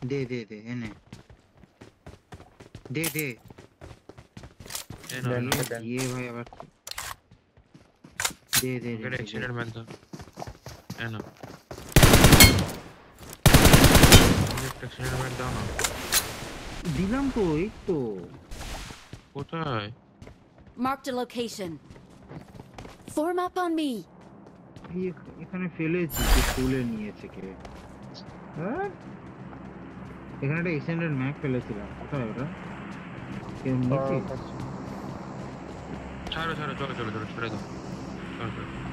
দে দে দে এনে দে দে এনা ये भाई আবার দে দে ওকে এক্সটেন্ডেড ম্যাগ দাও এনা এক্সটেন্ডেড ম্যাগ দাও না দিলাম তো এই তো কোথায় Marked a location. Form up on me. এখানে ফেলেছি যে তুলে নিয়েছে কে হ্যাঁ এখানে একটা এক্সটেন্ডেড ম্যাগ ফেলেছিলাম কোথায় ওটা কেউ নিয়েছে ছাড়ো ছাড়ো চলো চলো চলো ছেড়ে দাও চলো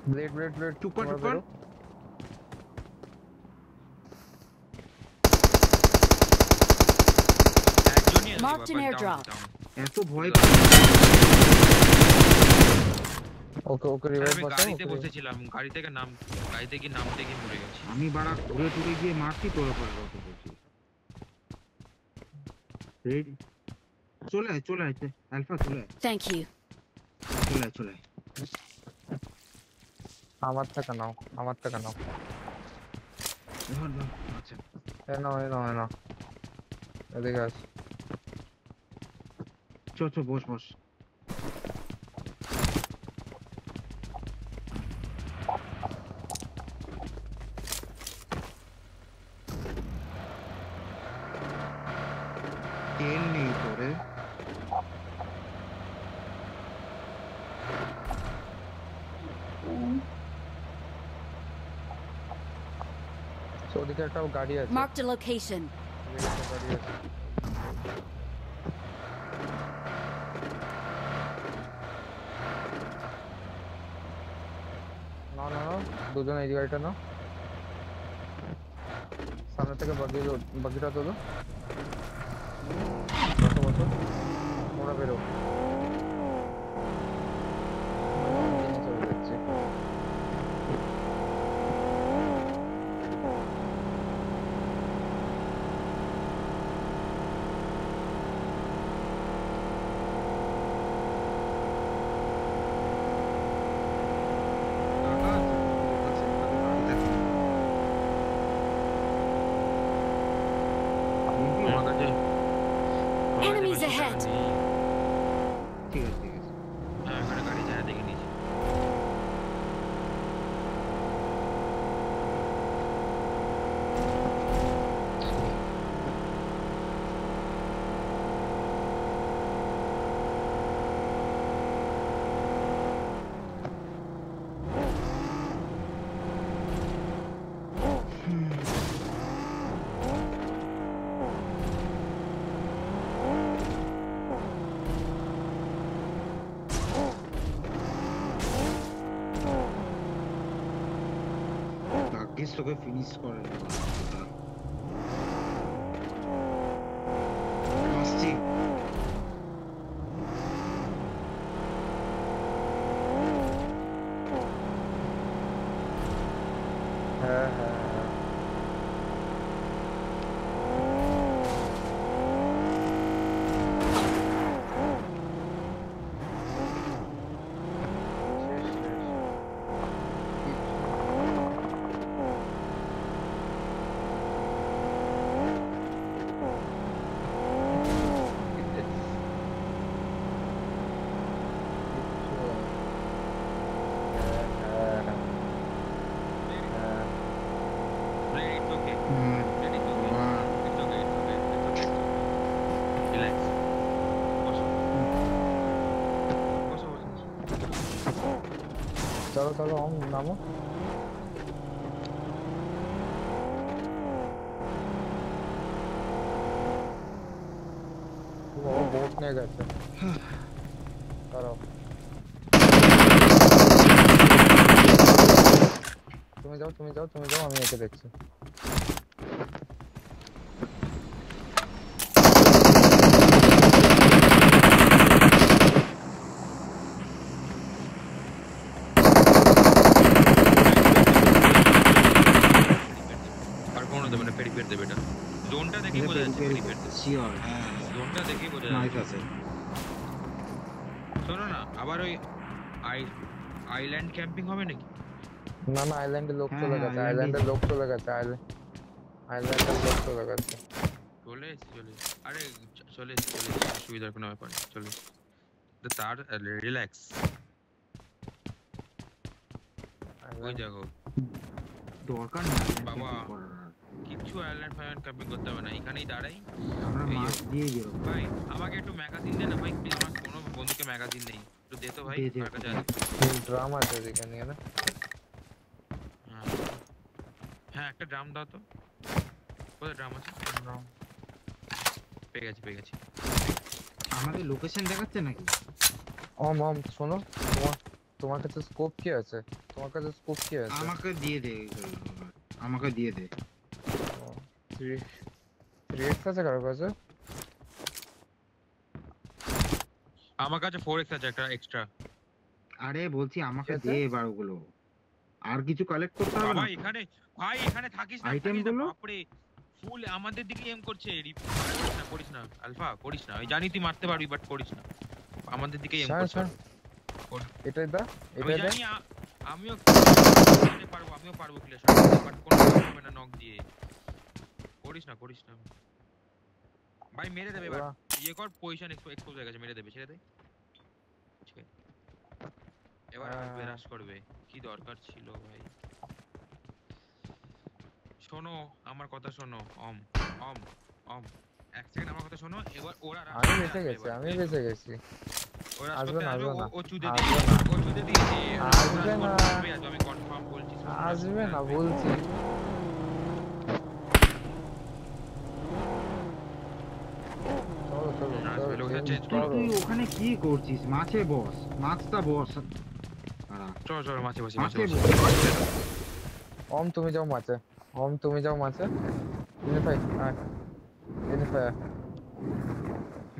ब्लेड चुप कर Marked an airdrop. এত ভয় ওকে ওকে রিভাইভ করতে গাড়িতে বসেছিলাম গাড়ি থেকে নামতে গিয়ে মরে গেছি আমি বাড়া ঘুরে টুরে গিয়ে মারছি তোর উপর কথা বলছি রেডি চলে আয় আলফা চলে আয় Thank you. চলে আয় আমার টাকা নাও আচ্ছা এনো এদিকে আস চো বস তেল নেই তোরে ওদিকে একটা গাড়ি আছে Marked a location. গাড়ি আছে না দুজন এই গাড়িটা নাও সামনে থেকে বাগিটা তোলো বসো ওরা বেরো চলে যাচ্ছে Enemies ahead. ঠিক আছে হ্যাঁ এখানে গাড়ি যায় দেখে নিয়েছি তোকে ফিনিশ করে আসছি হ্যাঁ चलो हम नामो वो बोट ने गए चलो তুমি যাও আমি একে দেখছি जोन टा देखी बोला যাবে তো শিওর। হ্যাঁ জোনটা দেখেই বোঝা নাইস যাবে আছে। শোনো না আবার ওই আইল্যান্ড ক্যাম্পিং হবে নাকি? না না, আইল্যান্ডে লোক হ্যাঁ চলে হ্যাঁ গেছে, আইল্যান্ডে আইল্যান্ডে লোক চলে গেছে, আইল্যান্ডের লোক চলে গেছে। চলে এসেছি। আরে চলে এসেছি, অসুবিধার কোনো ব্যাপার নেই, চলে এসেছি। তো তার রিল্যাক্স। ওই দেখো দরকার নেই আইল্যান্ড বাবা। ক্যাম্পিং করার আর। কিচ্ছু আইল্যান্ড ক্যাম্পিং করতে হবে না, এখানেই দাঁড়াই। আমরা এই মাছ দিয়ে বেরোবো। ভাই আমাকে একটু ম্যাগাজিন দে না ভাই প্লিজ, আমার কোনো বন্ধুকে ম্যাগাজিন নেই, একটু দে তো ভাই। দে, দে, কার কাছে দে। আছে? ড্রাম আছে এখানে না? হ্যাঁ। হ্যাঁ একটা ড্রাম দাও তো, কোথায় ড্রাম আছে? পেয়ে গেছি। আমাদের লোকেশন দেখাচ্ছে নাকি? শোনো, তোমার কাছে স্কোপ কি আছে? তোমার কাছে স্কোপ কি আছে? আমাকে দিয়ে দে, আমাকে দিয়ে দে। 3x আছে কারোর কাছে? আমার কাছে 4x আছে একটা এক্সট্রা। আরে বলছি আমাকে ঠিক আছে। দে এবার ওগুলো, আর কিছু কালেক্ট করতে হবে বাবা না। এখানে থাকিস না, Item থাকিস না, গুলো? বাপরে ফুল আমাদের দিকে এম করছে। করিস না আলফা, করিস না। আমি জানি তুই মারতে পারবি বাট করিস না, আমাদের দিকে এম করছে। এটাই দা, আমি এটাই দা। জানি আমিও পারবো ক্লিয়ার শট, বাট কোনো হবে না নক দিয়ে। করিস না ভাই, মেরে দেবে এবার। ইয়ে কর, পজিশন এক্সপোজ হয়ে গেছে, মেরে দেবে, ছেড়ে দে। ঠিক আছে এবার আসবে, রাশ করবে। কি দরকার ছিল ভাই? শোনো আমার কথা শোনো, অম অম অম এক সেকেন্ড আমার কথা শোনো। এবার ওরা আমি বেঁচে গেছি। ওরা আসবে না, আসবে না। ও চুদে আসবে দিয়েছে, না। ও চুদে দিয়েছে। আসবে না। আমি কনফার্ম বলছি, আসবে না বলছি। চলো আসবে, লোকেশন চেঞ্জ তুই করো। তুই ওখানে কি করছিস? মাছে বস, মাছটা বস। চলো মাছে বসি। মাছে বস। তুমি যাও মাছে। ইউনিফাই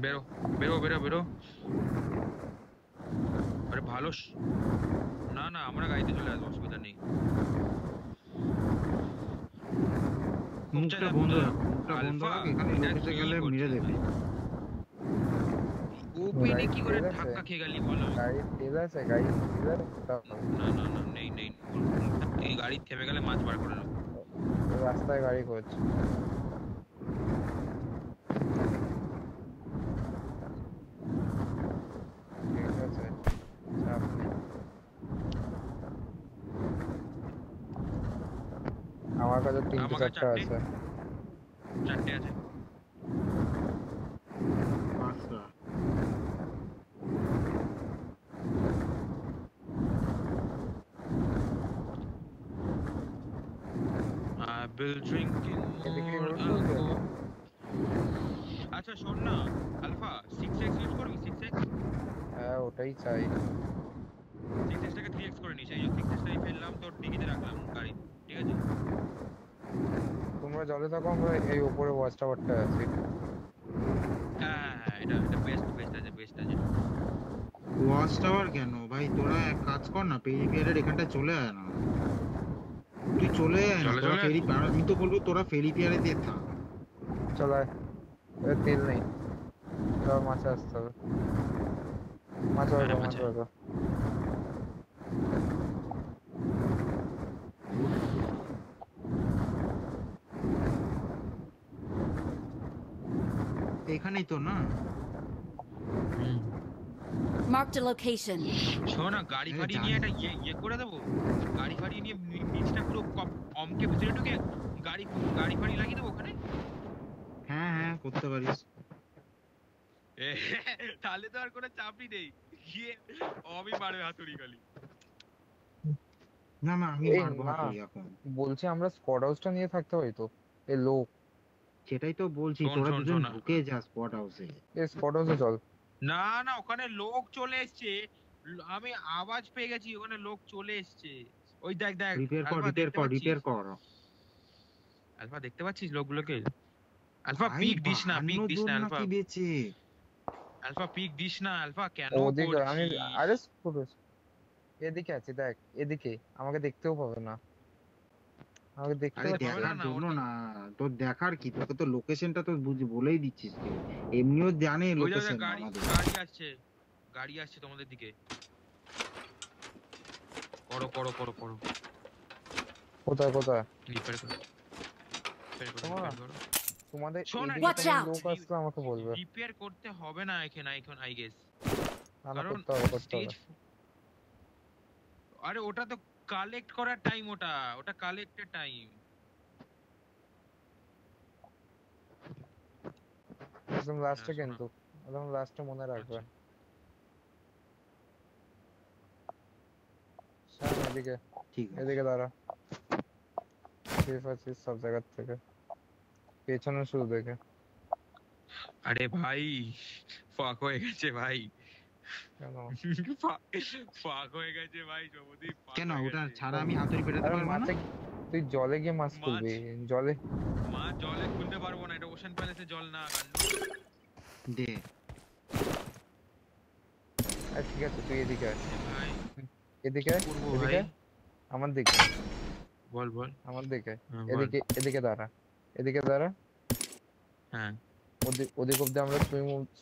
বেরো। আরে ভালো না আমরা গাড়িতে চলে আসবো, অসুবিধা নেই। মুখটা বন্ধ রাখ, এখানে লোকেশন গেলে মেরে দেবে। ওপেনে কি করে ধাক্কা খেয়ে গেলি বলো? গাড়ি তেল আছে? না নেই। এই গাড়ি থেমে গেলে মাছ বার করে নেবো। রাস্তায় গাড়ি করছে। ঠিক আছে, চাপ নেই। আমার কাছে 3-4টা আছে। 4টে আছে। 5টা। I will drinking এদিকে more রোড চলছে? alcohol. আচ্ছা শোন না আলফা, 6x ইউজ করবি? 6x হ্যাঁ ওটাই চাই। 6x টাকে 3x করে নিস। এই 6x টাই ফেললাম তোর ডিকিতে রাখলাম গাড়ি, ঠিক আছে? তোমরা জলে থাকো, আমরা এই উপরে ওয়াচ টাওয়ারটা আছি। হ্যাঁ এটা আছে। ওয়াচ টাওয়ার কেন ভাই? তোরা এক কাজ কর না, পেরিফেয়ারের এখানটা চলে আয় না। তুই চলে আয় না, তোরা ফেরি পার। আমি তো বলবো তোরা পেরিফেয়ারে দিয়ে থাক। চলায় তেল নেই, মাছে আসতে হবে। মাছ ধরো। এখানেই তো না? Marked a location. শোন না, গাড়ি ফাড়ি নিয়ে একটা ইয়ে করে দেবো। গাড়ি ফাড়ি নিয়ে নিচটা পুরো অমকে ভিতরে ঢুকে গাড়ি ফাড়ি লাগিয়ে দেবো ওখানে। হ্যাঁ করতে পারিস। তাহলে তো আর কোনো চাপই নেই, গিয়ে অমি মারবে হাতুড়ি খালি। না আমি মারবো না এখন। বলছি আমরা স্কোয়াড হাউসটা নিয়ে থাকতে হয় তো। এই লোক, সেটাই তো বলছি, তোরা দুজন ঢুকে যা স্পট হাউসে। এই স্কোয়াড হাউসে চল। না ওখানে লোক চলে এসছে, আমি আওয়াজ পেয়ে গেছি, ওখানে লোক চলে এসছে। ওই দেখ রিপেয়ার কর। আলফা দেখতে পাচ্ছিস লোকগুলোকে? আলফা পিক দিস না আলফা। কি বেচে? আলফা পিক দিস না আলফা, কেন ওদিকে আমি করছিস? আরে এদিকে আছি, দেখ এদিকে, আমাকে দেখতেও পাবে না। আমাকে দেখতে আরে পাচ্ছিস? দেখার দেখার না, জন্য ওটা- না, তোর দেখার কি, তোকে তো লোকেশনটা তো বলেই দিচ্ছিস তুই। এমনিও জানে ওই যে লোকেশন গাড়ি আমাদের। গাড়ি আসছে, গাড়ি আসছে তোমাদের দিকে। করো করো করো করো, কোথায় কোথায়? রিপেয়ার করো, রিপেয়ার করো, তোমার রিপেয়ার করো। তোমাদের শোন না, এদিকে Watch কোনো out! লোক আসলে আমাকে বলবে। রিপেয়ার করতে হবে না এখানে এখন আই গেস, না না, কারণ করতে হবে করতে স্টেজ, হবে। আরে ওটা তো কালেক্ট করার টাইম, ওটা ওটা কালেক্টের টাইম। একদম লাস্টে শোনা। কিন্তু, একদম লাস্টে মনে রাখবে। আচ্ছা। শ্যাম এদিকে, ঠিক আছে। এদিকে দাঁড়া। সেফ আছিস সব জায়গার থেকে, পেছনে শুধু দেখে। আরে ভাই ফাক হয়ে গেছে ভাই, কেন? ফাক হয়ে গেছে ভাই, সবুদীপ ফাক কেন হয়ে ওটা গেছে। ছাড়া আমি হাতুড়ি পেটাতে আরে পারবো না? মাছে, তুই জলে গিয়ে মাছ মাছ? খুলবি জলে। মা জলে খুলতে পারবো না, এটা ওশান প্যালেসের জল না গান্ডু। দে। আর ঠিক আছে তুই এদিকে আয়, ভাই এদিকে আয়, কি করবো এদিকে ভাই? আয়, আমার দিকে, বল বল। আমার দিকে। হ্যাঁ, বল। এদিকে এদিকে দাঁড়া, এদিকে দাঁড়া। হ্যাঁ ওদিক ওদিক অব্দি আমরা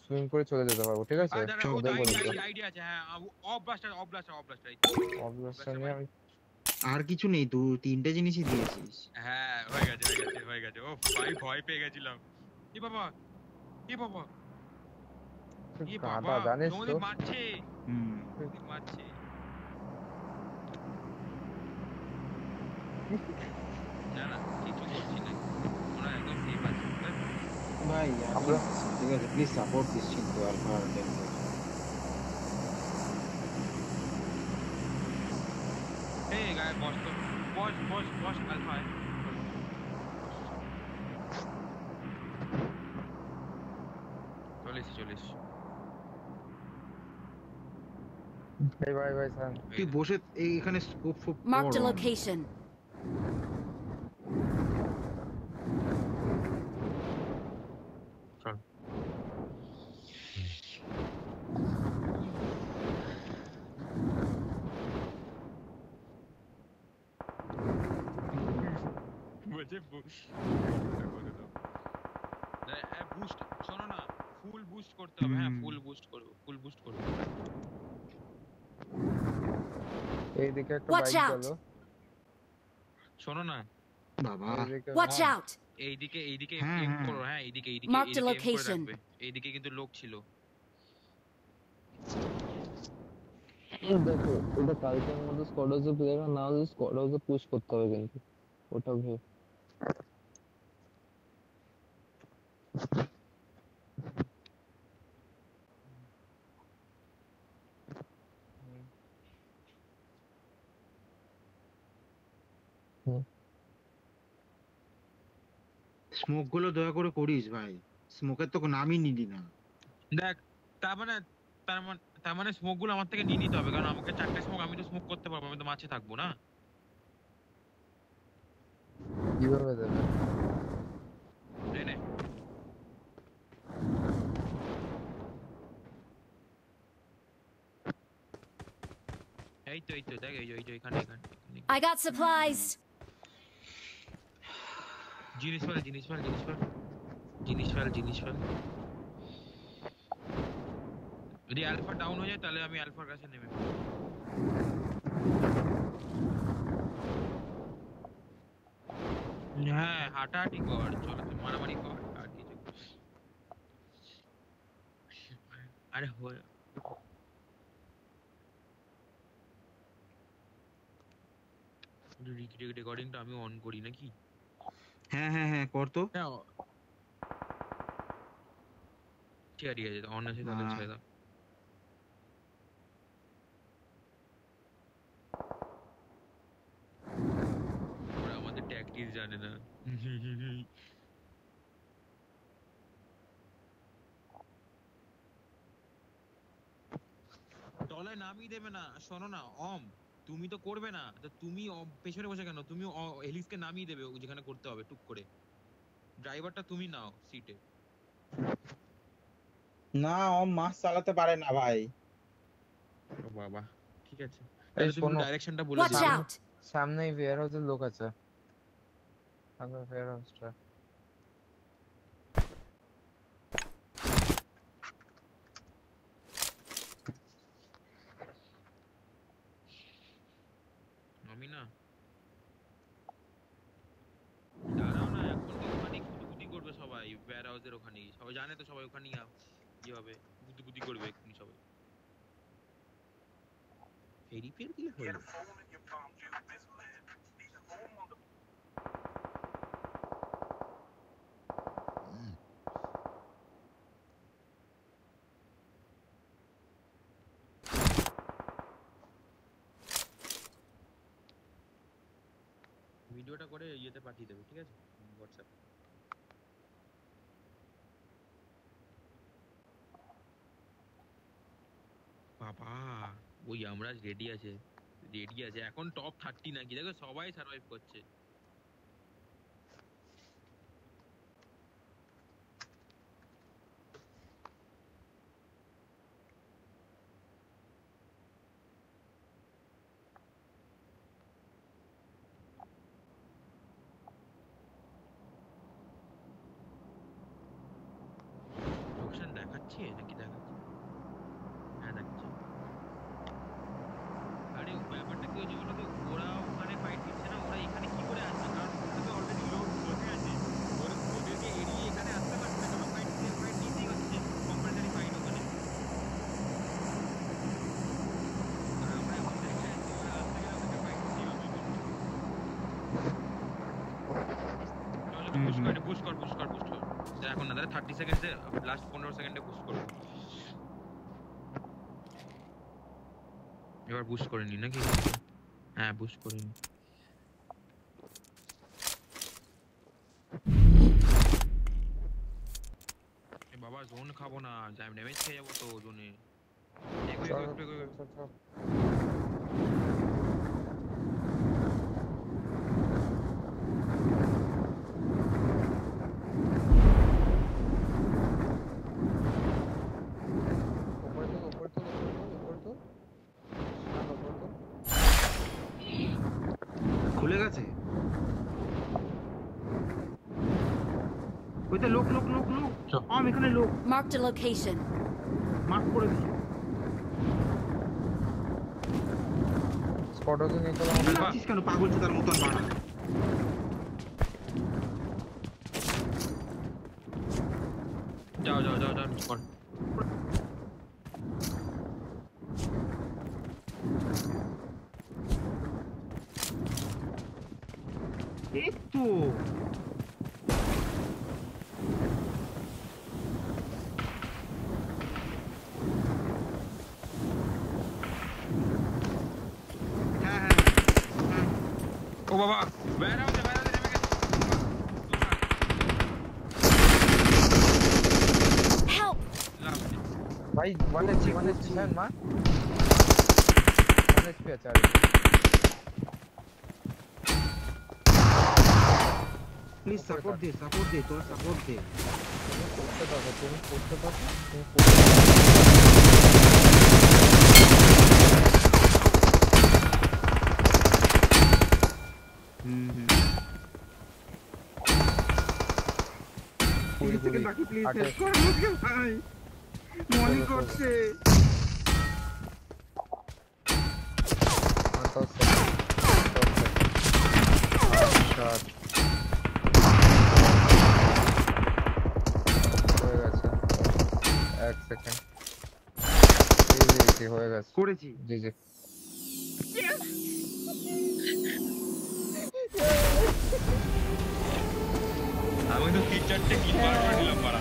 সুইম করে চলে যেতে পারবো, ঠিক আছে? দাঁড়া, ও তো ওদের বলে দিও। আইডিয়া আছে, হ্যাঁ of blaster, of blaster, of blaster. Obviously নিয়ে আমি আর কিছু নেই, তুই তিনটে জিনিসই দিয়েছিস। হ্যাঁ হয়ে গেছে হয়ে গেছে হয়ে গেছে। ও ভাই ভয় পেয়ে গেছিলাম। এ বাবা, এ বাবা, এ গাঁদা বাবা, জানিস তো। নদী মারছে, হুম। নদী মারছে। না না কিছু করছি না, ওরা একদম সেফ আছে। ভাই আমরা ঠিক আছে, প্লিজ সাপোর্ট দিস কিন্তু আলফা ডেল্টা। এই গায়ে বস তো, বস বস বস আলফা আয়। চলে এসছি চলে এসছি। এই ভাই ভাই স্যার, তুই বসে এখানে স্কোপ ফোপ Marked a কর। location. চল। বলছে বুস্ট, শোনো না, ফুল বুস্ট করতে হবে। হ্যাঁ ফুল বুস্ট করবো, ফুল বুস্ট করবো। এইদিকে একটা Watch বাইক out! গেল। শোনো না, বাবা এইদিকে Watch out! এইদিকে এইদিকে হ্যাঁ, এম হ্যাঁ। করো, হ্যাঁ এইদিকে এইদিকে Marked a এইদিকে aim করে location. রাখবে। এইদিকে কিন্তু লোক ছিল। দেখো এটা কালকের মধ্যে স্কোয়াড হাউসে প্লেয়ার না হলে স্কোয়াড হাউসে পুশ করতে হবে কিন্তু, ওটা ভেবে। স্মোক গুলো দয়া করে করিস ভাই, স্মোকের তো নামই নিলি না। দেখ তার মানে তার মানে স্মোক গুলো আমার থেকে নিয়ে নিতে হবে, কারণ আমাকে চারটে স্মোক, আমি তো স্মোক করতে পারবো, আমি তো মাঝে থাকবো না। কিভাবে দেবে? নে নে। এই তো দেখ এই যে এখানে এখানে I got supplies. জিনিস ফেল জিনিস ফেল জিনিস ফেল জিনিস ফেল জিনিস ফেল। যদি আলফা ডাউন হয়ে যায় তাহলে আমি আলফার কাছে নেমে পড়বো। হ্যাঁ হাঁটাহাঁটি কর, চল তুই মারামারি কর আর কিছু। আরে হয়ে রেকর্ডিংটা আমি অন করি নাকি? হ্যাঁ হ্যাঁ হ্যাঁ কর তো। হ্যাঁ ঠিক আছে অন আছে তাহলে ছেড়ে দাও। ওরা আমাদের ট্যাকটিক্স জানে না। তলায় নামিয়ে দেবে না, শোনো না তুমি তো করবে না, তো তুমি পেছনে বসে কেন? তুমি এলিসকে নামিয়ে দেবে যেখানে করতে হবে টুক করে। ড্রাইভারটা তুমি নাও সিটে। না, ও মাছ চালাতে পারে না ভাই। ও বাবা ঠিক আছে, এই তাহলে তুমি শোনো, ডাইরেকশনটা বলে Watch দিও। out! সামনেই ওয়্যার হাউসের লোক আছে। সামনে ফেয়ার হাউসটা। আমি না দাঁড়াও না, এখন তো ওখানে গুদুগুদি করবে সবাই, ওয়্যার হাউসের ওখানে সবাই জানে তো, সবাই ওখানেই কি হবে, গুদুগুদি করবে এক্ষুনি সবাই। ফেরি ফের দিলে হলো। ভিডিওটা করে ইয়েতে পাঠিয়ে দেবে, ঠিক আছে, হোয়াটসঅ্যাপ। বাবা ওই আমরা রেডি আছে, রেডি আছে এখন টপ 30 নাকি, দেখো সবাই সার্ভাইভ করছে। লোকেশন দেখাচ্ছে নাকি দেখাচ্ছে? হ্যাঁ দেখাচ্ছে। আরে ব্যাপারটা কি হয়েছে বলো তো, ওরা ওখানে ফাইট দিচ্ছে না, ওরা এখানে কি করে আসছে, কারণ ওখানে অলরেডি লোক বসে আছে, ওদেরকে এড়িয়ে এখানে আসতে পারছে না, কারণ ফাইট নিতেই হচ্ছে, কম্পালসারি ফাইট ওখানে। আর আমরা এখন দেখে আছি ওরা আসতে গেলে ওদেরকে ফাইট দিতেই হবে। চলো পুশ কর। এখন না, 30 সেকেন্ডে, লাস্ট 15 সেকেন্ডে পুশ করবো। এবার বুস্ট করে নি নাকি? হ্যাঁ বুস্ট করে নি। বাবা জোন খাবো না, ড্যামেজ খেয়ে যাবো তো জোনে। খুলে গেছে। ওইটা লোক এখানে লোক। Marked a location. মার্ক করে দিই। স্পট ওকে নিয়ে চলো। যাচ্ছিস কেন পাগল চোদার মতন বাড়া? যাও কর। এই তো হ্যাঁ। ও বাবা ওয়্যার হাউসে নেমে গেছে। Help! ভাই 1 HP স্যার মা 1 HP আছে আর প্লিজ সাপোর্ট দে তোর সাপোর্ট দে। করতে পারো তুমি করতে পারো প্লিজ হেল্প কর আমাকে ভাই, মনি করছে। এক সেকেন্ড হয়ে গেছে করেছি জি আমি তো 3-4টে কিল মারা নিলাম মারা।